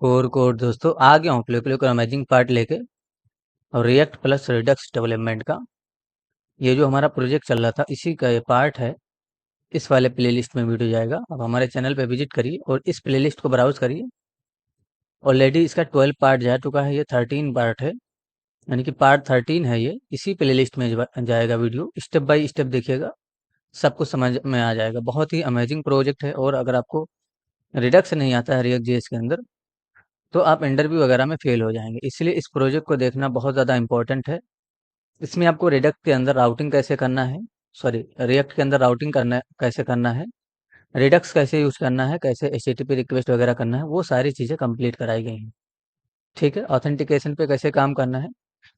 और कोड दोस्तों आ गया हूँ फ्लो का अमेजिंग पार्ट लेके और रिएक्ट प्लस रिडक्स डेवलपमेंट का ये जो हमारा प्रोजेक्ट चल रहा था इसी का ये पार्ट है। इस वाले प्लेलिस्ट में वीडियो जाएगा। अब हमारे चैनल पे विजिट करिए और इस प्लेलिस्ट को ब्राउज करिए। ऑलरेडी इसका 12 पार्ट जा चुका है, ये 13 पार्ट है, यानी कि पार्ट 13 है ये। इसी प्लेलिस्ट में जाएगा वीडियो, स्टेप बाय स्टेप देखिएगा, सब कुछ समझ में आ जाएगा। बहुत ही अमेजिंग प्रोजेक्ट है। और अगर आपको रिडक्स नहीं आता है रिएक्ट जेएस के अंदर तो आप इंटरव्यू वगैरह में फेल हो जाएंगे। इसलिए इस प्रोजेक्ट को देखना बहुत ज़्यादा इंपॉर्टेंट है। इसमें आपको रिडक्ट के अंदर राउटिंग कैसे करना है, सॉरी रिएक्ट के अंदर राउटिंग करना कैसे करना है, रिडक्स कैसे यूज करना है, कैसे एचटीटीपी रिक्वेस्ट वगैरह करना है, वो सारी चीज़ें कंप्लीट कराई गई हैं। ठीक है, ऑथेंटिकेशन पे कैसे काम करना है,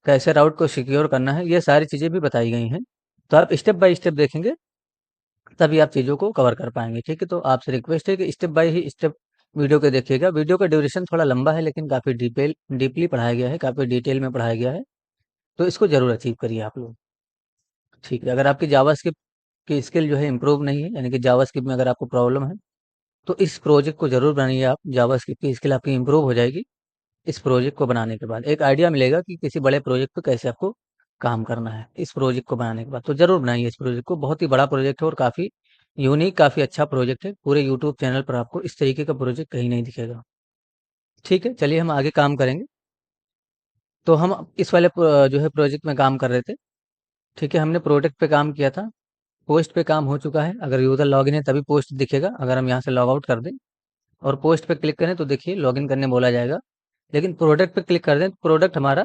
कैसे राउट को सिक्योर करना है, ये सारी चीज़ें भी बताई गई हैं। तो आप स्टेप बाय स्टेप देखेंगे तभी आप चीज़ों को कवर कर पाएंगे। ठीक है, तो आपसे रिक्वेस्ट है कि step by he step video को देखिएगा। वीडियो का ड्यूरेशन थोड़ा लंबा है लेकिन काफ़ी डीपली पढ़ाया गया है, काफ़ी डिटेल में पढ़ाया गया है। तो इसको ज़रूर अचीव करिए आप लोग। ठीक है, अगर आपकी जावास्क्रिप्ट की स्किल जो है इम्प्रूव नहीं है, यानी कि जावास्क्रिप्ट में अगर आपको प्रॉब्लम है तो इस प्रोजेक्ट को ज़रूर बनाइए आप। जावास्क्रिप्ट की स्किल आपकी इम्प्रूव हो जाएगी। इस प्रोजेक्ट को बनाने के बाद एक आइडिया मिलेगा कि किसी बड़े प्रोजेक्ट पे कैसे आपको काम करना है। इस प्रोजेक्ट को बनाने के बाद तो ज़रूर बनाइए इस प्रोजेक्ट को। बहुत ही बड़ा प्रोजेक्ट है और काफ़ी यूनिक, काफ़ी अच्छा प्रोजेक्ट है। पूरे यूट्यूब चैनल पर आपको इस तरीके का प्रोजेक्ट कहीं नहीं दिखेगा। ठीक है, चलिए हम आगे काम करेंगे। तो हम इस वाले जो है प्रोजेक्ट में काम कर रहे थे। ठीक है, हमने प्रोडक्ट पे काम किया था, पोस्ट पे काम हो चुका है। अगर यूज़र लॉगिन है तभी पोस्ट दिखेगा। अगर हम यहाँ से लॉग आउट कर दें और पोस्ट पे क्लिक करें तो देखिए लॉगिन करने बोला जाएगा। लेकिन प्रोडक्ट पे क्लिक कर दें तो प्रोडक्ट हमारा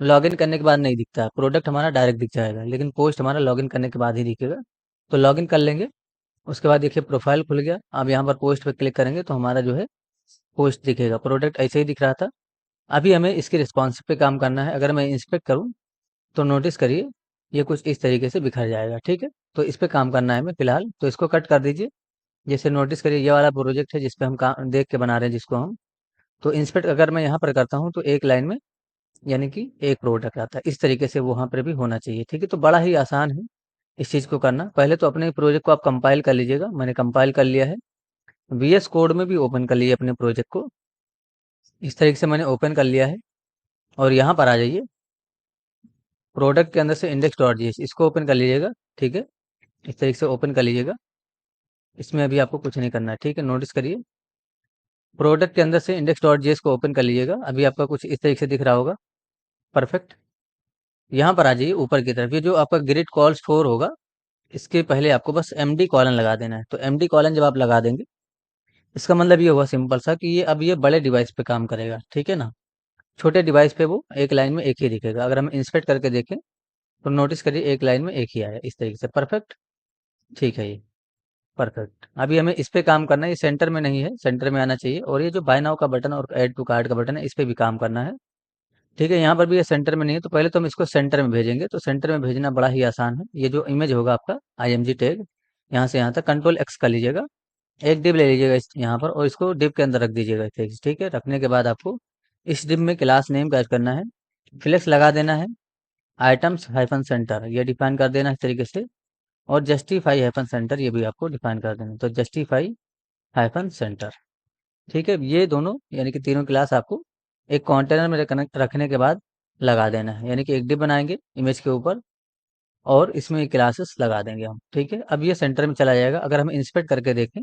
लॉगिन करने के बाद नहीं दिखता है, प्रोडक्ट हमारा डायरेक्ट दिख जाएगा, लेकिन पोस्ट हमारा लॉगिन करने के बाद ही दिखेगा। तो लॉगिन कर लेंगे, उसके बाद देखिए प्रोफाइल खुल गया। अब यहाँ पर पोस्ट पे क्लिक करेंगे तो हमारा जो है पोस्ट दिखेगा। प्रोडक्ट ऐसे ही दिख रहा था। अभी हमें इसके रिस्पॉन्स पे काम करना है। अगर मैं इंस्पेक्ट करूँ तो नोटिस करिए ये कुछ इस तरीके से बिखर जाएगा। ठीक है, तो इस पे काम करना है हमें फिलहाल, तो इसको कट कर दीजिए। जैसे नोटिस करिए ये वाला प्रोजेक्ट है जिस पे हम काम देख के बना रहे हैं, जिसको हम, तो इंस्पेक्ट अगर मैं यहाँ पर करता हूँ तो एक लाइन में यानी कि एक प्रोडक्ट आता है। इस तरीके से वहाँ पर भी होना चाहिए। ठीक है, तो बड़ा ही आसान है इस चीज़ को करना। पहले तो अपने प्रोजेक्ट को आप कंपाइल कर लीजिएगा। मैंने कंपाइल कर लिया है, वीएस कोड में भी ओपन कर लिया अपने प्रोजेक्ट को। इस तरीके से मैंने ओपन कर लिया है और यहाँ पर आ जाइए, प्रोडक्ट के अंदर से इंडेक्स डॉट जीएस इसको ओपन कर लीजिएगा। ठीक है, इस तरीके से ओपन कर लीजिएगा। इसमें अभी आपको कुछ नहीं करना है। ठीक है, नोटिस करिए प्रोडक्ट के अंदर से इंडेक्स डॉट जीएस को ओपन कर लीजिएगा। अभी आपका कुछ इस तरीके से दिख रहा होगा। परफेक्ट, यहाँ पर आ जाइए ऊपर की तरफ। ये जो आपका ग्रिड कॉल्स फोर होगा इसके पहले आपको बस एमडी कॉलन लगा देना है। तो एमडी कॉलन जब आप लगा देंगे इसका मतलब ये हुआ सिंपल सा कि ये अब ये बड़े डिवाइस पे काम करेगा। ठीक है ना, छोटे डिवाइस पे वो एक लाइन में एक ही दिखेगा। अगर हम इंस्पेक्ट करके देखें तो नोटिस करिए एक लाइन में एक ही आया इस तरीके से। परफेक्ट, ठीक है ये परफेक्ट। अभी हमें इस पे काम करना है, ये सेंटर में नहीं है, सेंटर में आना चाहिए। और ये जो बाय नाउ का बटन और ऐड टू कार्ट का बटन है इस पे भी काम करना है। ठीक है, यहाँ पर भी ये सेंटर में नहीं है तो पहले तो हम इसको सेंटर में भेजेंगे। तो सेंटर में भेजना बड़ा ही आसान है। ये जो इमेज होगा आपका आईएमजी टैग, यहाँ से यहाँ तक कंट्रोल एक्स कर लीजिएगा। एक डिव ले लीजिएगा यहाँ पर और इसको डिव के अंदर रख दीजिएगा। ठीक है, रखने के बाद आपको इस डिव में क्लास नेम क्या करना है, फ्लेक्स लगा देना है। आइटम्स हाइफन सेंटर ये डिफाइन कर देना इस तरीके से। और जस्टिफाई हाइफन सेंटर ये भी आपको डिफाइन कर देना। तो जस्टिफाई हाइफन सेंटर, ठीक है, ये दोनों यानी कि तीनों क्लास आपको एक कंटेनर में रखने के बाद लगा देना है। यानी कि एक डिव बनाएंगे इमेज के ऊपर और इसमें क्लासेस लगा देंगे हम। ठीक है, अब ये सेंटर में चला जाएगा। अगर हम इंस्पेक्ट करके देखें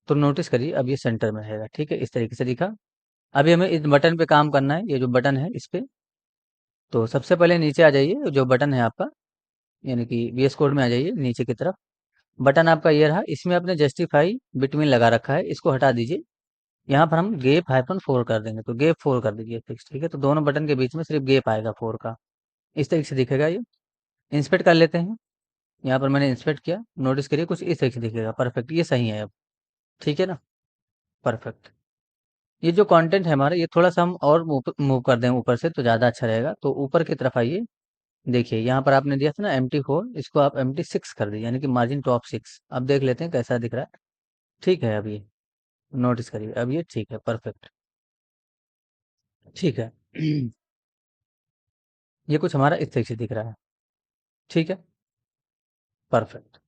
तो नोटिस करिए अब ये सेंटर में रहेगा। ठीक है, इस तरीके से दिखा। अभी हमें इस बटन पे काम करना है, ये जो बटन है इस पे। तो सबसे पहले नीचे आ जाइए, जो बटन है आपका यानी कि वीएस कोड में आ जाइए नीचे की तरफ। बटन आपका ये रहा, इसमें आपने जस्टिफाई बिटवीन लगा रखा है, इसको हटा दीजिए। यहाँ पर हम गेप हाइफन फोर कर देंगे, तो गेप फोर कर दीजिए फिक्स। ठीक है, तो दोनों बटन के बीच में सिर्फ गेप आएगा फोर का। इस तरीके से दिखेगा ये। इंस्पेक्ट कर लेते हैं। यहाँ पर मैंने इंस्पेक्ट किया, नोटिस करिए कुछ इस तरीके से दिखेगा। परफेक्ट, ये सही है अब। ठीक है ना, परफेक्ट। ये जो कंटेंट है हमारा ये थोड़ा सा हम और मूव कर दें ऊपर से तो ज़्यादा अच्छा रहेगा। तो ऊपर की तरफ आइए, देखिए यहाँ पर आपने दिया था ना MT4, इसको आप MT6 कर दीजिए, यानी कि मार्जिन टॉप 6। अब देख लेते हैं कैसा दिख रहा है। ठीक है, अब ये नोटिस करिए, अब ये ठीक है, परफेक्ट। ठीक है ये कुछ हमारा इस तरीके से दिख रहा है। ठीक है, परफेक्ट।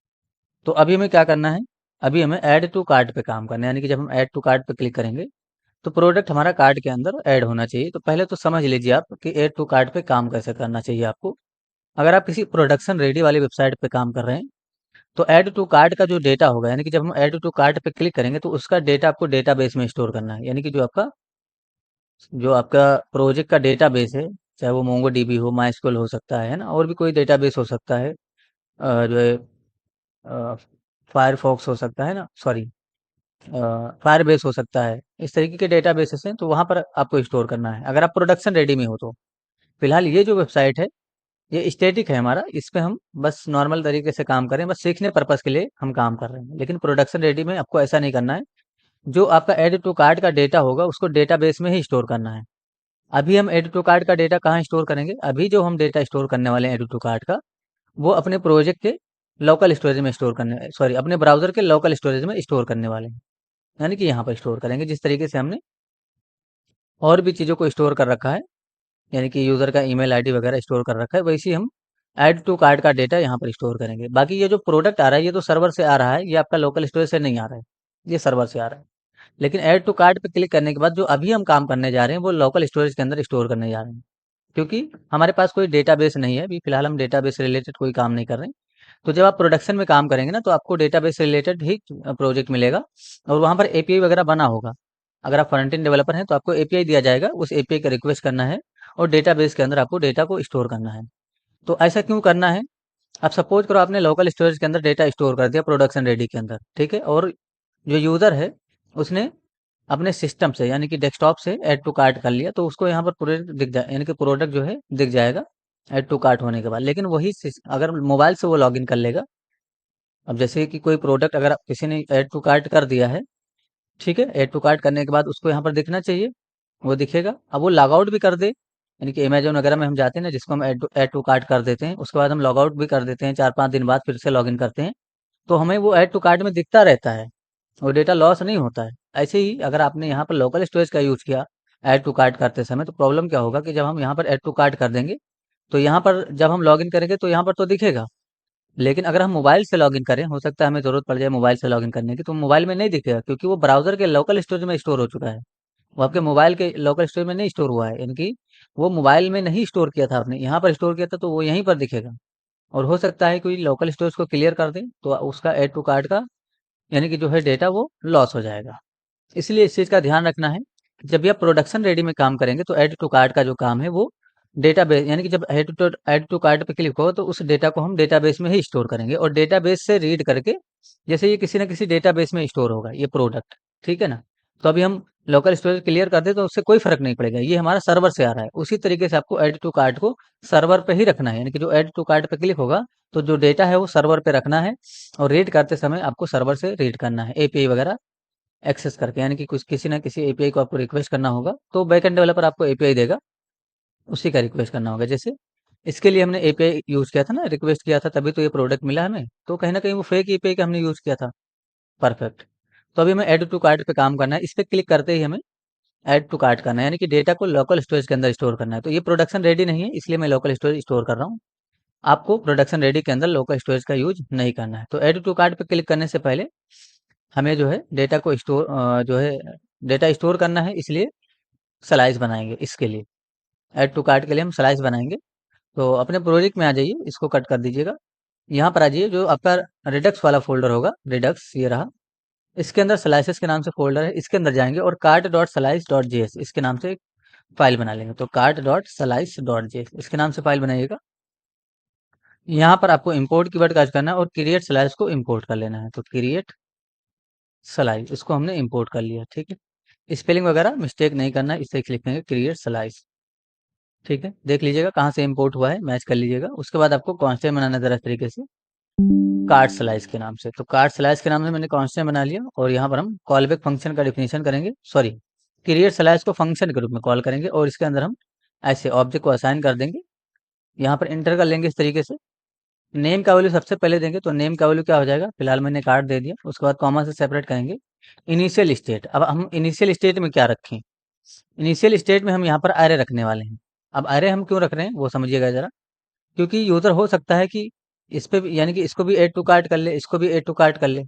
तो अभी हमें क्या करना है, अभी हमें ऐड टू कार्ट पे काम करना है। यानी कि जब हम ऐड टू कार्ट पे क्लिक करेंगे तो प्रोडक्ट हमारा कार्ट के अंदर ऐड होना चाहिए। तो पहले तो समझ लीजिए आप कि ऐड टू कार्ट पे काम कैसे करना चाहिए आपको। अगर आप किसी प्रोडक्शन रेडी वाली वेबसाइट पे काम कर रहे हैं, तो ऐड टू कार्ट का जो डेटा होगा, यानी कि जब हम ऐड टू कार्ट पे क्लिक करेंगे तो उसका डेटा आपको डेटाबेस में स्टोर करना है। यानी कि जो आपका प्रोजेक्ट का डेटाबेस है, चाहे वो मोंगोडीबी हो, माइस्क्ल हो सकता है ना, और भी कोई डेटाबेस हो सकता है, जो है फायरफॉक्स हो सकता है ना, सॉरी, फायरबेस हो सकता है। इस तरीके के डेटाबेसेस हैं, तो वहाँ पर आपको स्टोर करना है अगर आप प्रोडक्शन रेडी में हो तो। फिलहाल ये जो वेबसाइट है, ये स्टैटिक है हमारा, इस पे हम बस नॉर्मल तरीके से काम करें, बस सीखने पर्पस के लिए हम काम कर रहे हैं। लेकिन प्रोडक्शन रेडी में आपको ऐसा नहीं करना है। जो आपका एड टू कार्ट का डेटा होगा उसको डेटाबेस में ही स्टोर करना है। अभी हम एड टू कार्ट का डेटा कहाँ स्टोर करेंगे? अभी जो हम डेटा स्टोर करने वाले हैं एड टू कार्ट का, वो अपने प्रोजेक्ट के लोकल स्टोरेज में स्टोर करने, सॉरी, अपने ब्राउजर के लोकल स्टोरेज में स्टोर करने वाले हैं। यानी कि यहाँ पर स्टोर करेंगे जिस तरीके से हमने और भी चीज़ों को स्टोर कर रखा है, यानी कि यूज़र का ईमेल आईडी वगैरह स्टोर कर रखा है, वैसे ही हम ऐड टू कार्ट का डेटा यहाँ पर स्टोर करेंगे। बाकी ये जो प्रोडक्ट आ रहा है ये तो सर्वर से आ रहा है, ये आपका लोकल स्टोरेज से नहीं आ रहा है, ये सर्वर से आ रहा है। लेकिन ऐड टू कार्ट पे क्लिक करने के बाद जो अभी हम काम करने जा रहे हैं वो लोकल स्टोरेज के अंदर स्टोर करने जा रहे हैं, क्योंकि हमारे पास कोई डेटाबेस नहीं है अभी फिलहाल, हम डेटाबेस से रिलेटेड कोई काम नहीं कर रहे हैं। तो जब आप प्रोडक्शन में काम करेंगे ना, तो आपको डेटाबेस से रिलेटेड ही प्रोजेक्ट मिलेगा, और वहाँ पर एपीआई वगैरह बना होगा। अगर आप फ्रंट एंड डेवलपर हैं तो आपको एपीआई दिया जाएगा, उस एपीआई का रिक्वेस्ट करना है और डेटाबेस के अंदर आपको डेटा को स्टोर करना है। तो ऐसा क्यों करना है? अब सपोज करो आपने लोकल स्टोरेज के अंदर डेटा स्टोर कर दिया प्रोडक्शन रेडी के अंदर, ठीक है, और जो यूज़र है उसने अपने सिस्टम से, यानी कि डेस्कटॉप से ऐड टू कार्ट कर लिया, तो उसको यहाँ पर प्रोडक्ट दिख जाए, यानी कि प्रोडक्ट जो है दिख जाएगा ऐड टू कार्ट होने के बाद। लेकिन वही अगर मोबाइल से वो लॉगिन कर लेगा, अब जैसे कि कोई प्रोडक्ट अगर किसी ने ऐड टू कार्ट कर दिया है, ठीक है, ऐड टू कार्ट करने के बाद उसको यहाँ पर दिखना चाहिए, वो दिखेगा। अब वो लॉग आउट भी कर दे, यानी कि अमेज़न वगैरह में हम जाते हैं ना, जिसको हम ऐड टू कार्ट कर देते हैं, उसके बाद हम लॉग आउट भी कर देते हैं, 4-5 दिन बाद फिर से लॉगिन करते हैं, तो हमें वो ऐड टू कार्ट में दिखता रहता है, और डेटा लॉस नहीं होता है। ऐसे ही अगर आपने यहाँ पर लोकल स्टोरेज का यूज़ किया ऐड टू कार्ट करते समय, तो प्रॉब्लम क्या होगा कि जब हम यहाँ पर ऐड टू कार्ट कर देंगे, तो यहाँ पर जब हम लॉगिन करेंगे तो यहाँ पर तो दिखेगा। लेकिन अगर हम मोबाइल से लॉगिन करें, हो सकता है हमें ज़रूरत पड़ जाए मोबाइल से लॉगिन करने की, तो मोबाइल में नहीं दिखेगा, क्योंकि वो ब्राउज़र के लोकल स्टोरेज में स्टोर हो चुका है। वो आपके मोबाइल के लोकल स्टोरेज में नहीं स्टोर हुआ है, यानी कि वो मोबाइल में नहीं स्टोर किया था आपने, यहाँ पर स्टोर किया था, तो वो यहीं पर दिखेगा। और हो सकता है कोई लोकल स्टोरेज को क्लियर कर दें, तो उसका ऐड टू कार्ट का, यानी कि जो है डेटा, वो लॉस हो जाएगा। इसलिए इस चीज़ का ध्यान रखना है कि जब भी आप प्रोडक्शन रेडी में काम करेंगे तो ऐड टू कार्ट का जो काम है वो डेटाबेस, यानी कि जब ऐड टू कार्ट पे क्लिक हो तो उस डेटा को हम डेटाबेस में ही स्टोर करेंगे, और डेटाबेस से रीड करके, जैसे ये किसी न किसी डेटाबेस में स्टोर होगा ये प्रोडक्ट, ठीक है ना। तो अभी हम लोकल स्टोरेज क्लियर कर दे तो उससे कोई फर्क नहीं पड़ेगा, ये हमारा सर्वर से आ रहा है। उसी तरीके से आपको ऐड टू कार्ट को सर्वर पे ही रखना है, यानी कि जो ऐड टू कार्ट पे क्लिक होगा तो जो डेटा है वो सर्वर पे रखना है, और रीड करते समय आपको सर्वर से रीड करना है एपीआई वगैरह एक्सेस करके, यानी कि कुछ किसी ना किसी एपीआई को आपको रिक्वेस्ट करना होगा, तो बैकएंड डेवलपर आपको एपीआई देगा, उसी का रिक्वेस्ट करना होगा। जैसे इसके लिए हमने एपीआई यूज़ किया था ना, रिक्वेस्ट किया था, तभी तो ये प्रोडक्ट मिला हमें, तो कहीं न कहीं वो फेक एपीआई का हमने यूज़ किया था। परफेक्ट। तो अभी हमें ऐड टू कार्ट पे काम करना है, इस पे क्लिक करते ही हमें ऐड टू कार्ट करना है, यानी कि डेटा को लोकल स्टोरेज के अंदर स्टोर करना है। तो ये प्रोडक्शन रेडी नहीं है, इसलिए मैं लोकल स्टोरेज स्टोर कर रहा हूँ। आपको प्रोडक्शन रेडी के अंदर लोकल स्टोरेज का यूज़ नहीं करना है। तो ऐड टू कार्ट पे क्लिक करने से पहले हमें जो है डेटा को जो है डेटा स्टोर करना है, इसलिए स्लाइस बनाएंगे इसके लिए। ऐड टू कार्ट के लिए हम स्लाइस बनाएंगे। तो अपने प्रोजेक्ट में आ जाइए, इसको कट कर दीजिएगा। यहाँ पर आ जाइए, जो आपका रिडक्स वाला फोल्डर होगा, रिडक्स ये रहा, इसके अंदर स्लाइसेस के नाम से फोल्डर है, इसके अंदर जाएंगे और cart dot slice dot JS इसके नाम से एक फाइल बना लेंगे। तो cart dot slice dot JS इसके नाम से फाइल बनाइएगा। यहाँ पर आपको इंपोर्ट कीवर्ड का यूज करना है और क्रिएट स्लाइस को इंपोर्ट कर लेना है। तो क्रिएट स्लाइस इसको हमने इंपोर्ट कर लिया, ठीक है। स्पेलिंग वगैरह मिस्टेक नहीं करना है, इसे लिखेंगे क्रिएट स्लाइस, ठीक है। देख लीजिएगा कहाँ से इंपोर्ट हुआ है, मैच कर लीजिएगा। उसके बाद आपको कॉन्स्टेंट बनाना है जरा इस तरीके से, कार्ड स्लाइस के नाम से। तो कार्ड स्लाइस के नाम से मैंने कॉन्स्टेंट बना लिया, और यहाँ पर हम कॉल बैक फंक्शन का डिफिनेशन करेंगे, सॉरी, क्रिएट स्लाइस को फंक्शन के रूप में कॉल करेंगे, और इसके अंदर हम ऐसे ऑब्जेक्ट को असाइन कर देंगे। यहाँ पर इंटर कर लेंगे इस तरीके से। नेम का वैल्यू सबसे पहले देंगे, तो नेम का वैल्यू क्या हो जाएगा, फिलहाल मैंने कार्ड दे दिया। उसके बाद कॉमा से सेपरेट करेंगे इनिशियल स्टेट। अब हम इनिशियल स्टेट में क्या रखें? इनिशियल स्टेट में हम यहाँ पर अरे रखने वाले हैं। अब अरे हम क्यों रख रहे हैं वो समझिएगा जरा, क्योंकि यूज़र हो सकता है कि इस पे भी, यानी कि इसको भी ऐड टू कार्ट कर ले, इसको भी ऐड टू कार्ट कर ले,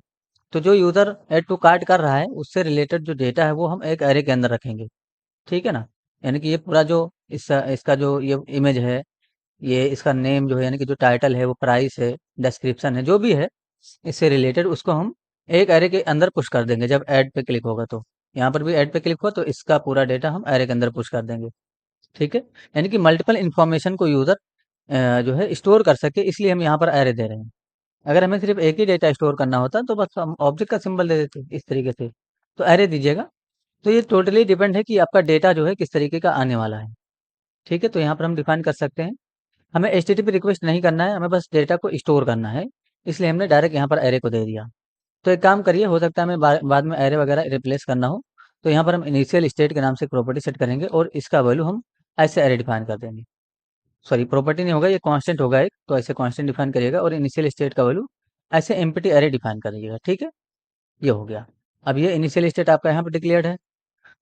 तो जो यूज़र ऐड टू कार्ट कर रहा है, उससे रिलेटेड जो डेटा है वो हम एक अरे के अंदर रखेंगे, ठीक है ना? यानी कि ये पूरा जो इसका जो ये इमेज है, ये इसका नेम जो है यानी कि जो टाइटल है, वो प्राइस है, डिस्क्रिप्शन है, जो भी है इससे रिलेटेड, उसको हम एक अरे के अंदर पुश कर देंगे जब ऐड पे क्लिक होगा तो। यहाँ पर भी ऐड पे क्लिक हुआ तो इसका पूरा डेटा हम अरे के अंदर पुश कर देंगे, ठीक है? यानी कि मल्टीपल इन्फॉर्मेशन को यूज़र जो है स्टोर कर सके, इसलिए हम यहाँ पर अरे दे रहे हैं। अगर हमें सिर्फ एक ही डेटा स्टोर करना होता तो बस हम ऑब्जेक्ट का सिंबल दे देते इस तरीके से। तो अरे दीजिएगा। तो ये टोटली डिपेंड है कि आपका डेटा जो है किस तरीके का आने वाला है, ठीक है? तो यहाँ पर हम डिफाइन कर सकते हैं। हमें एचटीटीपी रिक्वेस्ट नहीं करना है, हमें बस डेटा को स्टोर करना है, इसलिए हमने डायरेक्ट यहाँ पर अरे को दे दिया। तो एक काम करिए, हो सकता है हमें बाद में अरे वगैरह रिप्लेस करना हो, तो यहाँ पर हम इनिशियल स्टेट के नाम से एक प्रॉपर्टी सेट करेंगे और इसका वैल्यू हम ऐसे अरे डिफाइन कर देंगे। सॉरी, प्रॉपर्टी नहीं होगा, ये कांस्टेंट होगा एक, तो ऐसे कांस्टेंट डिफाइन करिएगा और इनिशियल स्टेट का वैल्यू ऐसे एम्प्टी अरे डिफाइन करिएगा, ठीक है? ये हो गया। अब ये इनिशियल स्टेट आपका यहाँ पर डिक्लेयर्ड है।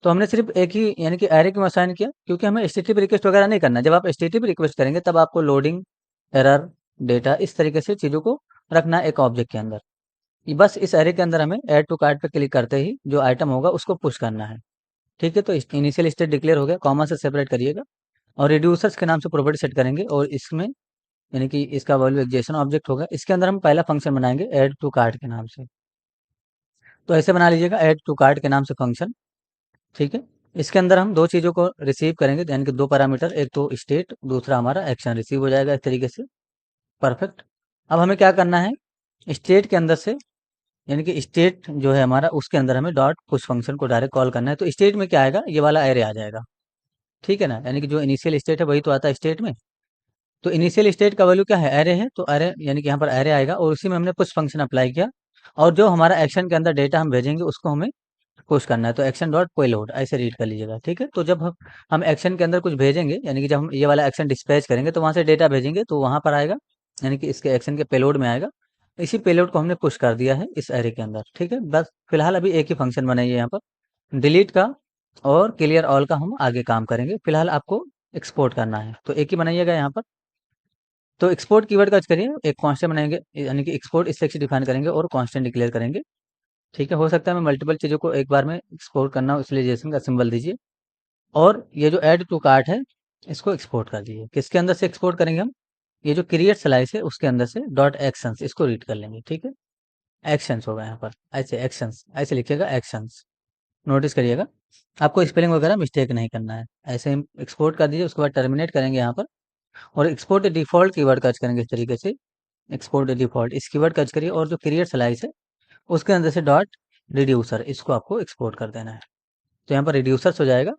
तो हमने सिर्फ एक ही यानी कि अरे क्यों असाइन किया, क्योंकि हमें एचटीटीपी रिक्वेस्ट वगैरह नहीं करना है। जब आप एचटीटीपी रिक्वेस्ट करेंगे तब आपको लोडिंग, एरर, डेटा, इस तरीके से चीज़ों को रखना है एक ऑब्जेक्ट के अंदर। बस इस अरे के अंदर हमें ऐड टू कार्ट पे क्लिक करते ही जो आइटम होगा उसको पुश करना है, ठीक है? तो इनिशियल स्टेट डिक्लेयर हो गया, कॉमा से सेपरेट करिएगा और रिड्यूसर्स के नाम से प्रॉपर्टी सेट करेंगे और इसमें यानी कि इसका वैल्यू एक जेसन ऑब्जेक्ट होगा। इसके अंदर हम पहला फंक्शन बनाएंगे ऐड टू कार्ट के नाम से। तो ऐसे बना लीजिएगा, ऐड टू कार्ट के नाम से फंक्शन, ठीक है? इसके अंदर हम दो चीज़ों को रिसीव करेंगे, यानी कि दो पैरामीटर, एक तो स्टेट, दूसरा हमारा एक्शन रिसीव हो जाएगा इस तरीके से। परफेक्ट। अब हमें क्या करना है, स्टेट के अंदर से यानी कि स्टेट जो है हमारा, उसके अंदर हमें डॉट पुश फंक्शन को डायरेक्ट कॉल करना है। तो स्टेट में क्या आएगा, ये वाला एरे आ जाएगा, ठीक है ना? यानी कि जो इनिशियल स्टेट है वही तो आता है स्टेट में। तो इनिशियल स्टेट का वैल्यू क्या है, एरे है, तो एरे यानी कि यहाँ पर एरे आएगा और उसी में हमने पुश फंक्शन अप्लाई किया और जो हमारा एक्शन के अंदर डेटा हम भेजेंगे उसको हमें पुश करना है। तो एक्शन डॉट पेलोड ऐसे रीड कर लीजिएगा, ठीक है? तो जब हम एक्शन के अंदर कुछ भेजेंगे, यानी कि जब हम ये वाला एक्शन डिस्पैच करेंगे तो वहाँ से डेटा भेजेंगे तो वहाँ पर आएगा, यानी कि इसके एक्शन के पेलोड में आएगा। इसी पेलोड को हमने पुश कर दिया है इस एरे के अंदर, ठीक है? बस फिलहाल अभी एक ही फंक्शन बनाइए यहाँ पर, डिलीट का और क्लियर ऑल का हम आगे काम करेंगे। फिलहाल आपको एक्सपोर्ट करना है तो एक ही बनाइएगा यहाँ पर। तो एक्सपोर्ट कीवर्ड का करिए, एक कांस्टेंट बनाएंगे, यानी कि एक्सपोर्ट इस सेक्शन डिफाइन करेंगे और कांस्टेंट डिक्लेयर करेंगे, ठीक है? हो सकता है मैं मल्टीपल चीज़ों को एक बार में एक्सपोर्ट करना हो, इसलिए जेसन का सिंबल दीजिए। और ये जो ऐड टू कार्ट है इसको एक्सपोर्ट कर दीजिए। किसके अंदर से एक्सपोर्ट करेंगे हम, ये जो क्रिएट स्लाइस है उसके अंदर से डॉट एक्शंस इसको रीड कर लेंगे, ठीक है? एक्शंस होगा यहाँ पर, ऐसे एक्शंस ऐसे लिखिएगा, एक्शंस। नोटिस करिएगा, आपको स्पेलिंग वगैरह मिस्टेक नहीं करना है। ऐसे हम एक्सपोर्ट कर दीजिए, उसके बाद टर्मिनेट करेंगे यहाँ पर और एक्सपोर्ट डिफॉल्ट कीवर्ड का करेंगे इस तरीके से। एक्सपोर्ट डिफॉल्ट इस कीवर्ड का करिए और जो क्रिएट स्लाइस है उसके अंदर से डॉट रिड्यूसर इसको आपको एक्सपोर्ट कर देना है। तो यहाँ पर रिड्यूसर्स हो जाएगा,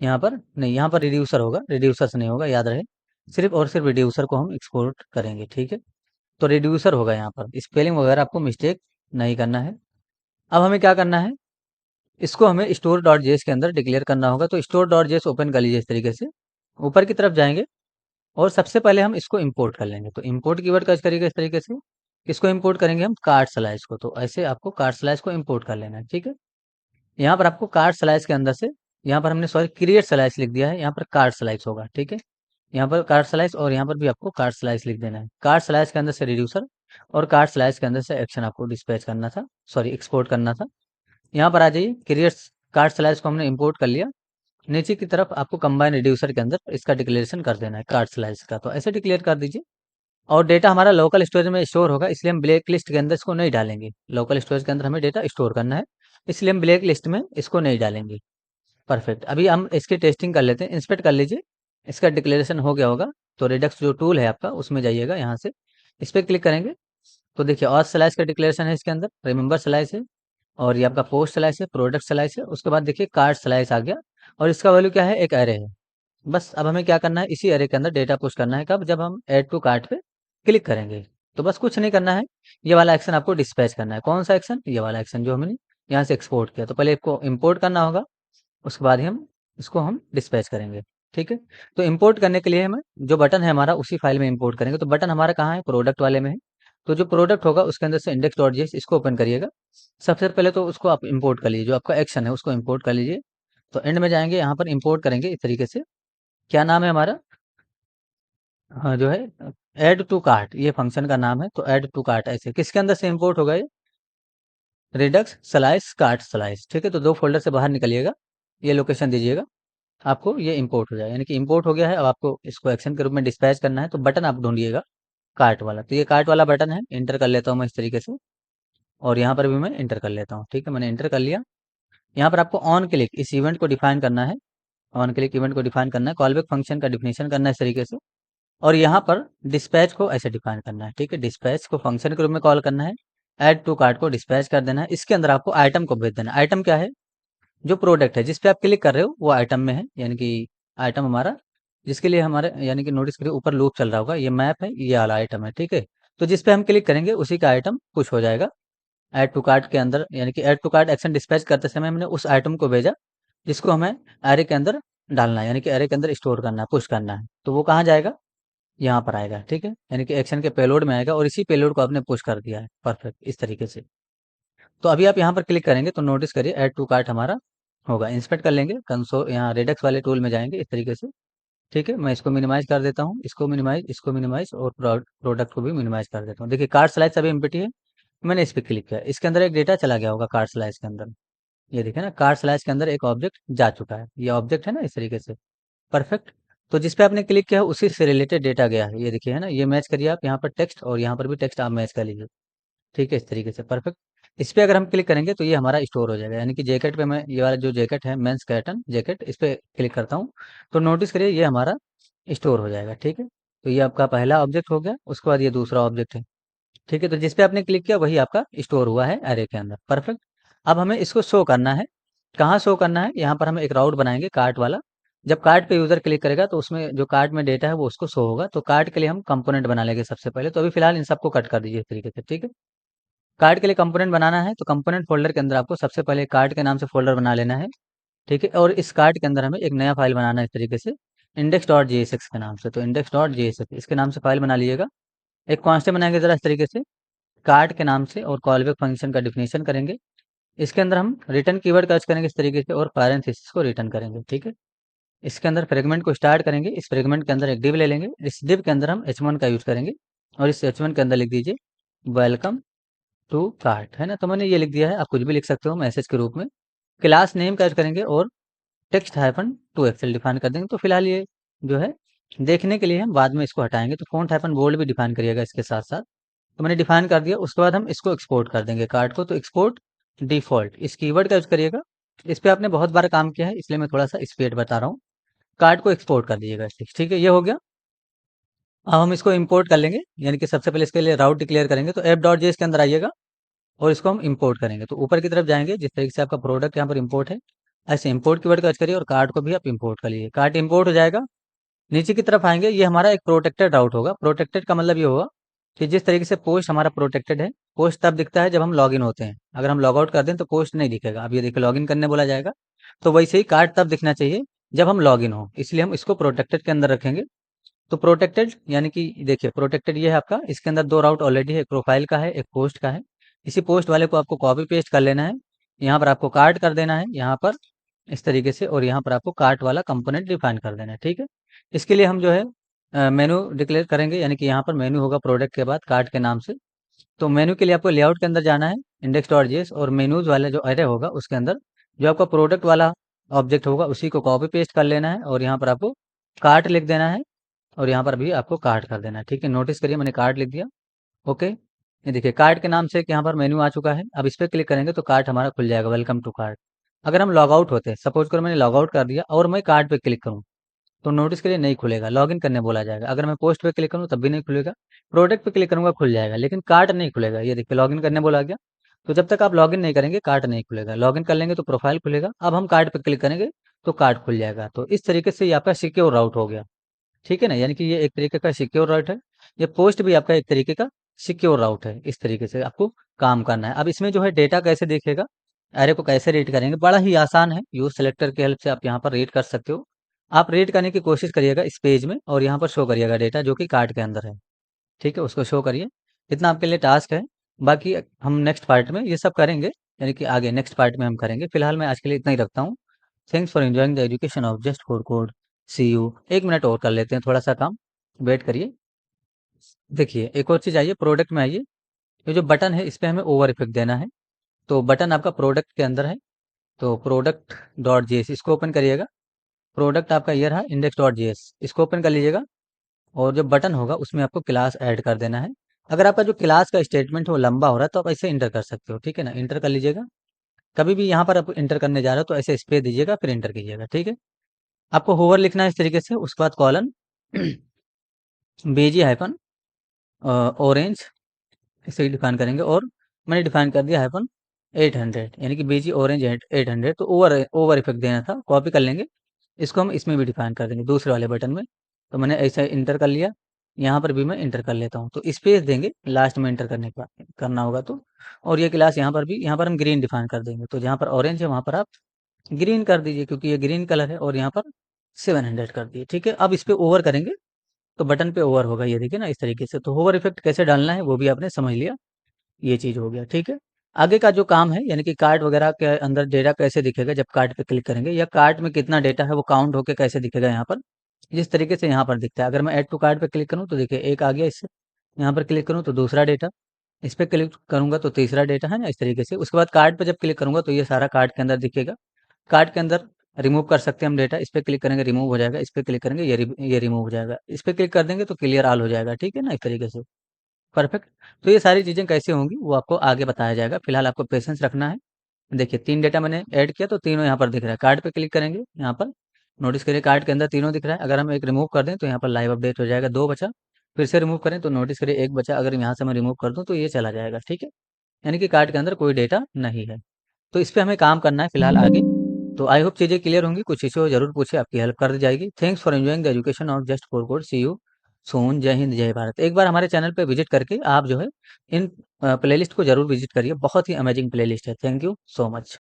यहाँ पर नहीं, यहाँ पर रिड्यूसर होगा, रिड्यूसर्स नहीं होगा, याद रहे। सिर्फ और सिर्फ रिड्यूसर को हम एक्सपोर्ट करेंगे, ठीक है? तो रिड्यूसर होगा यहाँ पर, स्पेलिंग वगैरह आपको मिस्टेक नहीं करना है। अब हमें क्या करना है, इसको हमें स्टोर डॉट जेएस के अंदर डिक्लेयर करना होगा। तो स्टोर डॉट जेएस ओपन कर लीजिए इस तरीके से, ऊपर की तरफ जाएंगे और सबसे पहले हम इसको इंपोर्ट कर लेंगे। तो इंपोर्ट कीवर्ड का करिएगा इस तरीके से, इसको इंपोर्ट करेंगे हम कार्ड स्लाइस को। तो ऐसे आपको कार्ड स्लाइस को इंपोर्ट कर लेना है, ठीक है? यहाँ पर आपको कार्ड स्लाइस के अंदर से, यहाँ पर हमने सॉरी क्रिएट स्लाइस लिख दिया है, यहाँ पर कार्ड स्लाइस होगा, ठीक है? यहाँ पर कार्ड स्लाइस और यहाँ पर भी आपको कार्ड स्लाइस लिख देना है। कार्ड स्लाइस के अंदर से रिड्यूसर और कार्ड स्लाइस के अंदर से एक्शन आपको डिस्पैच करना था, सॉरी एक्सपोर्ट करना था। यहाँ पर आ जाइए, क्रिएट कार्ड स्लाइस को हमने इंपोर्ट कर लिया। नीचे की तरफ आपको कंबाइन रिड्यूसर के अंदर इसका डिक्लेरेशन कर देना है कार्ड स्लाइस का, तो ऐसे डिक्लेयर कर दीजिए। और डेटा हमारा लोकल स्टोरेज में स्टोर होगा, इसलिए हम ब्लैक लिस्ट के अंदर इसको नहीं डालेंगे। लोकल स्टोरेज के अंदर हमें डेटा स्टोर करना है, इसलिए हम ब्लैक लिस्ट में इसको नहीं डालेंगे। परफेक्ट। अभी हम इसकी टेस्टिंग कर लेते हैं, इंस्पेक्ट कर लीजिए, इसका डिक्लेरेशन हो गया होगा। तो रिडक्स जो टूल है आपका उसमें जाइएगा, यहाँ से इस पर क्लिक करेंगे तो देखिए और स्लाइस का डिक्लेरेशन है इसके अंदर, रिमेंबर स्लाइस है और ये आपका पोस्ट स्लाइस है, प्रोडक्ट स्लाइस है, उसके बाद देखिए कार्ड स्लाइस आ गया और इसका वैल्यू क्या है, एक एरे है। बस अब हमें क्या करना है, इसी एरे के अंदर डेटा पुश करना है, कब, जब हम ऐड टू कार्ट पे क्लिक करेंगे। तो बस कुछ नहीं करना है, ये वाला एक्शन आपको डिस्पैच करना है। कौन सा एक्शन, ये वाला एक्शन जो हमने यहाँ से एक्सपोर्ट किया। तो पहले इसको इम्पोर्ट करना होगा, उसके बाद ही हम इसको हम डिस्पैच करेंगे, ठीक है? तो इंपोर्ट करने के लिए हमें जो बटन है हमारा उसी फाइल में इंपोर्ट करेंगे। तो बटन हमारा कहाँ है, प्रोडक्ट वाले में है। तो जो प्रोडक्ट होगा उसके अंदर से इंडेक्स डॉट जेएस इसको ओपन करिएगा। सबसे पहले तो उसको आप इंपोर्ट कर लीजिए, जो आपका एक्शन है उसको इंपोर्ट कर लीजिए। तो एंड में जाएंगे, यहाँ पर इंपोर्ट करेंगे इस तरीके से। क्या नाम है हमारा, हाँ जो है ऐड टू कार्ट, ये फंक्शन का नाम है। तो ऐड टू कार्ट ऐसे किसके अंदर से इंपोर्ट होगा ये, रिडक्स स्लाइस कार्ट स्लाइस, ठीक है। तो 2 फ़ोल्डर से बाहर निकलिएगा, ये लोकेशन दीजिएगा, आपको ये इंपोर्ट हो जाएगा, यानी कि इंपोर्ट हो गया है। अब आपको इसको एक्शन के रूप में डिस्पैच करना है, तो बटन आप ढूँढिएगा कार्ट वाला। तो ये कार्ट वाला बटन है, एंटर कर लेता हूँ मैं इस तरीके से, और यहाँ पर भी मैं एंटर कर लेता हूँ, ठीक है। मैंने एंटर कर लिया। यहाँ पर आपको ऑन क्लिक इस इवेंट को डिफाइन करना है, ऑन क्लिक इवेंट को डिफाइन करना है, कॉलबैक फंक्शन का डिफिनेशन करना है इस तरीके से, और यहाँ पर डिस्पैच को ऐसे डिफाइन करना है, ठीक है। डिस्पैच को फंक्शन के रूप में कॉल करना है, ऐड टू कार्ट को डिस्पैच कर देना है। इसके अंदर आपको आइटम को भेज देना है। आइटम क्या है? जो प्रोडक्ट है जिस पे आप क्लिक कर रहे हो वो आइटम में है, यानी कि आइटम हमारा जिसके लिए हमारे, यानी कि नोटिस करिए ऊपर लूप चल रहा होगा, ये मैप है, ये वाला आइटम है, ठीक है। तो जिस पे हम क्लिक करेंगे उसी का आइटम पुश हो जाएगा ऐड टू कार्ट के अंदर, यानी कि add to cart action dispatch करते समय हमने उस आइटम को भेजा जिसको हमें एरे के अंदर डालना है, यानी कि एरे के अंदर स्टोर करना है, पुश करना है। तो वो कहाँ जाएगा? यहाँ पर आएगा, ठीक है। यानी कि एक्शन के पेलोड में आएगा, और इसी पेलोड को आपने पुश कर दिया है, परफेक्ट, इस तरीके से। तो अभी आप यहाँ पर क्लिक करेंगे तो नोटिस करिए ऐड टू कार्ट हमारा होगा। इंस्पेक्ट कर लेंगे कंसोल, यहाँ रेडक्स वाले टूल में जाएंगे इस तरीके से, ठीक है। मैं इसको मिनिमाइज कर देता हूँ, इसको मिनिमाइज और प्रोडक्ट को भी मिनिमाइज कर देता हूँ। देखिए कार्ड स्लाइस अभी एम्प्टी है, मैंने इस पे क्लिक किया, इसके अंदर एक डेटा चला गया होगा कार्ड स्लाइस के अंदर। ये देखिए ना, कार्ड स्लाइस के अंदर एक ऑब्जेक्ट जा चुका है, ये ऑब्जेक्ट है ना, इस तरीके से, परफेक्ट। तो जिस पे आपने क्लिक किया है उसी से रिलेटेड डेटा गया है, ये देखिए है ना, ये मैच करिए आप यहाँ पर टेक्स्ट, और यहाँ पर भी टेक्स्ट आप मैच कर लीजिए, ठीक है, इस तरीके से, परफेक्ट। इस पे अगर हम क्लिक करेंगे तो ये हमारा स्टोर हो जाएगा, यानी कि जैकेट पे मैं ये वाला जो जैकेट है मेंस कैटन जैकेट, इस पे क्लिक करता हूँ तो नोटिस करिए ये हमारा स्टोर हो जाएगा, ठीक है। तो ये आपका पहला ऑब्जेक्ट हो गया, उसके बाद ये दूसरा ऑब्जेक्ट है, ठीक है। तो जिस पे आपने क्लिक किया वही आपका स्टोर हुआ है एरे के अंदर, परफेक्ट। अब हमें इसको शो करना है, कहाँ शो करना है? यहाँ पर हम एक राउट बनाएंगे कार्ट वाला। जब कार्ट पे यूजर क्लिक करेगा तो उसमें जो कार्ट में डेटा है वो उसको शो होगा। तो कार्ट के लिए हम कंपोनेंट बना लेंगे सबसे पहले, तो अभी फिलहाल इन सबको कट कर दीजिए इस तरीके से, ठीक है। कार्ड के लिए कंपोनेंट बनाना है तो कंपोनेंट फ़ोल्डर के अंदर आपको सबसे पहले कार्ड के नाम से फ़ोल्डर बना लेना है, ठीक है। और इस कार्ड के अंदर हमें एक नया फ़ाइल बनाना है इस तरीके से, index.jsx के नाम से। तो index.jsx इसके नाम से फ़ाइल बना लीजिएगा। एक कांस्टेंट बनाएंगे ज़रा इस तरीके से, कार्ड के नाम से, और कॉलबैक फंक्शन का डिफिनेशन करेंगे। इसके अंदर हम रिटर्न कीवर्ड का यूज़ करेंगे इस तरीके से, और पैरेंथेसिस को रिटर्न करेंगे, ठीक है। इसके अंदर फ्रेगमेंट को स्टार्ट करेंगे, इस फ्रेगमेंट के अंदर एक डिव ले लेंगे, इस डिव के अंदर हम h1 का यूज़ करेंगे, और इस h1 के अंदर लिख दीजिए वेलकम टू कार्ट, है ना। तो मैंने ये लिख दिया है, आप कुछ भी लिख सकते हो मैसेज के रूप में। क्लास नेम का यूज़ करेंगे, और text hyphen to Excel define कर देंगे। तो फिलहाल ये जो है देखने के लिए हम बाद में इसको हटाएंगे, तो फ़ॉन्ट हाइफन बोल्ड भी डिफाइन करिएगा इसके साथ साथ। तो मैंने डिफाइन कर दिया, उसके बाद हम इसको एक्सपोर्ट कर देंगे कार्ड को। तो एक्सपोर्ट डिफ़ॉल्ट इस कीवर्ड का यूज़ करिएगा। इस पे आपने बहुत बार काम किया है इसलिए मैं थोड़ा सा स्पीड बता रहा हूँ। कार्ड को एक्सपोर्ट कर दीजिएगा, ठीक है, ये हो गया। अब हम इसको इंपोर्ट कर लेंगे, यानी कि सबसे पहले इसके लिए राउट डिक्लेयर करेंगे। तो f.js के अंदर आइएगा, और इसको हम इंपोर्ट करेंगे। तो ऊपर की तरफ जाएंगे, जिस तरीके से आपका प्रोडक्ट यहाँ पर इंपोर्ट है, ऐसे इंपोर्ट कीवर्ड का यूज़ करिए, और कार्ड को भी आप इंपोर्ट कर लीजिए। कार्ड इंपोर्ट हो जाएगा, नीचे की तरफ आएंगे, ये हमारा एक प्रोटेक्टेड राउट होगा। प्रोटेक्टेड का मतलब ये होगा कि जिस तरीके से पोस्ट हमारा प्रोटेक्टेड है, पोस्ट तब दिखता है जब हम लॉगिन होते हैं, अगर हम लॉग आउट कर दें तो पोस्ट नहीं दिखेगा। अब ये देखिए लॉगिन करने बोला जाएगा, तो वैसे ही कार्ड तब दिखना चाहिए जब हम लॉगिन हो, इसलिए हम इसको प्रोटेक्टेड के अंदर रखेंगे। तो प्रोटेक्टेड यानी कि देखिए प्रोटेक्टेड ये है आपका, इसके अंदर दो राउट ऑलरेडी है, एक प्रोफाइल का है, एक पोस्ट का है। इसी पोस्ट वाले को आपको कॉपी पेस्ट कर लेना है, यहाँ पर आपको कार्ट कर देना है यहाँ पर इस तरीके से, और यहाँ पर आपको कार्ट वाला कंपोनेंट डिफाइन कर देना है, ठीक है। इसके लिए हम जो है मेनू डिक्लेयर करेंगे, यानी कि यहाँ पर मेनू होगा प्रोडक्ट के बाद कार्ट के नाम से। तो मेनू के लिए आपको लेआउट के अंदर जाना है, index.js, और मेनूज वाला जो एरे होगा उसके अंदर जो आपका प्रोडक्ट वाला ऑब्जेक्ट होगा उसी को कॉपी पेस्ट कर लेना है, और यहाँ पर आपको कार्ट लिख देना है, और यहाँ पर भी आपको कार्ट कर देना है, ठीक है। नोटिस करिए मैंने कार्ट लिख दिया, ओके। ये देखिए कार्ट के नाम से एक यहाँ पर मेन्यू आ चुका है। अब इस पर क्लिक करेंगे तो कार्ट हमारा खुल जाएगा, वेलकम टू कार्ट। अगर हम लॉग आउट होते हैं, सपोज करो मैंने लॉग आउट कर दिया और मैं कार्ट पे क्लिक करूँ, तो नोटिस करिए नहीं खुलेगा, लॉगिन करने बोला जाएगा। अगर मैं पोस्ट पे क्लिक करूँ तब भी नहीं खुलेगा, प्रोडक्ट पे क्लिक करूँगा खुल जाएगा, लेकिन कार्ट नहीं खुलेगा। ये देखिए लॉगिन करने बोला गया, तो जब तक आप लॉगिन नहीं करेंगे कार्ट नहीं खुलेगा। लॉगिन कर लेंगे तो प्रोफाइल खुलेगा। अब हम कार्ट पे क्लिक करेंगे तो कार्ट खुल जाएगा। तो इस तरीके से ये आपका सिक्योर राउट हो गया, ठीक है ना, यानी कि ये एक तरीके का सिक्योर राउट है। ये पोस्ट भी आपका एक तरीके का सिक्योर राउट है। इस तरीके से आपको काम करना है। अब इसमें जो है डेटा कैसे देखेगा, एरे को कैसे रीड करेंगे, बड़ा ही आसान है। यूज सेलेक्टर की हेल्प से आप यहाँ पर रीड कर सकते हो। आप रीड करने की कोशिश करिएगा इस पेज में, और यहाँ पर शो करिएगा डेटा जो कि कार्ड के अंदर है, ठीक है, उसको शो करिए। इतना आपके लिए टास्क है। बाकी हम नेक्स्ट पार्ट में ये सब करेंगे, यानी कि आगे नेक्स्ट पार्ट में हम करेंगे। फिलहाल मैं आज के लिए इतना ही रखता हूँ। Thanks for enjoying the education of just for code. See you. 1 minute और कर लेते हैं थोड़ा सा काम, वेट करिए। देखिए एक और चीज़ आइए, प्रोडक्ट में आइए, ये जो बटन है इस पे हमें ओवर इफेक्ट देना है। तो बटन आपका प्रोडक्ट के अंदर है, तो प्रोडक्ट डॉट जेएस इसको ओपन करिएगा। प्रोडक्ट आपका ये रहा इंडेक्स डॉट जेएस, इसको ओपन कर लीजिएगा और जो बटन होगा उसमें आपको क्लास ऐड कर देना है। अगर आपका जो क्लास का स्टेटमेंट है वो लंबा हो रहा है तो आप ऐसे इंटर कर सकते हो, ठीक है ना, इंटर कर लीजिएगा। कभी भी यहाँ पर आप इंटर करने जा रहे हो तो ऐसे स्पेस दीजिएगा फिर इंटर कीजिएगा, ठीक है। आपको होवर लिखना है इस तरीके से, उसके बाद कॉलन बेजी हाइफन ऑरेंज इसे डिफाइन करेंगे और मैंने डिफाइन कर दिया हाइफन 800 यानी कि बेजी ऑरेंज 800। तो ओवर ओवर इफेक्ट देना था, कॉपी कर लेंगे, इसको हम इसमें भी डिफाइन कर देंगे दूसरे वाले बटन में। तो मैंने ऐसा इंटर कर लिया, यहाँ पर भी मैं इंटर कर लेता हूँ, तो स्पेस देंगे लास्ट में इंटर करने का करना होगा तो। और ये क्लास यहाँ पर भी, यहाँ पर हम ग्रीन डिफाइन कर देंगे, तो जहाँ पर ऑरेंज है वहाँ पर आप ग्रीन कर दीजिए क्योंकि ये ग्रीन कलर है, और यहाँ पर 700 कर दिए, ठीक है। अब इस पे ओवर करेंगे तो बटन पे ओवर होगा, ये देखिए ना इस तरीके से। तो ओवर इफेक्ट कैसे डालना है वो भी आपने समझ लिया, ये चीज़ हो गया, ठीक है। आगे का जो काम है यानी कि कार्ट वगैरह के अंदर डेटा कैसे दिखेगा जब कार्ट पे क्लिक करेंगे, या कार्ट में कितना डेटा है वो काउंट होके कैसे दिखेगा यहाँ पर, जिस तरीके से यहाँ पर दिखता है। अगर मैं ऐड टू कार्ट पे क्लिक करूँ तो देखिए एक आ गया इससे, यहाँ पर क्लिक करूँ तो दूसरा डेटा, इस पे क्लिक करूँगा तो तीसरा डेटा, है ना, इस तरीके से। उसके बाद कार्ट पे जब क्लिक करूँगा तो ये सारा कार्ट के अंदर दिखेगा। कार्ट के अंदर रिमूव कर सकते हैं हम डेटा, इस पे क्लिक करेंगे रिमूव हो जाएगा, इस पे क्लिक करेंगे ये रिमूव हो जाएगा, इस पे क्लिक कर देंगे तो क्लियर ऑल हो जाएगा, ठीक है ना, इस तरीके से। परफेक्ट। तो ये सारी चीज़ें कैसे होंगी वो आपको आगे बताया जाएगा, फिलहाल आपको पेशेंस रखना है। देखिए 3 डेटा मैंने ऐड किया तो तीनों यहाँ पर दिख रहा है। कार्ड पे क्लिक करेंगे, यहाँ पर नोटिस करिए कार्ड के अंदर तीनों दिख रहा है। अगर हम एक रिमूव कर दें तो यहाँ पर लाइव अपडेट हो जाएगा, 2 बचा। फिर से रिमूव करें तो नोटिस करिए 1 बचा। अगर यहाँ से मैं रिमूव कर दूँ तो ये चला जाएगा, ठीक है। यानी कि कार्ड के अंदर कोई डेटा नहीं है। तो इस पे हमें काम करना है फिलहाल आगे। तो आई होप चीज़ें क्लियर होंगी, कुछ इश्यू हो ज़रूर पूछे, आपकी हेल्प कर दी जाएगी। Thanks for enjoying the education of just for code. See you soon. जय हिंद जय भारत। एक बार हमारे चैनल पे विजिट करके आप जो है इन प्लेलिस्ट को ज़रूर विजिट करिए, बहुत ही अमेजिंग प्लेलिस्ट है। Thank you so much.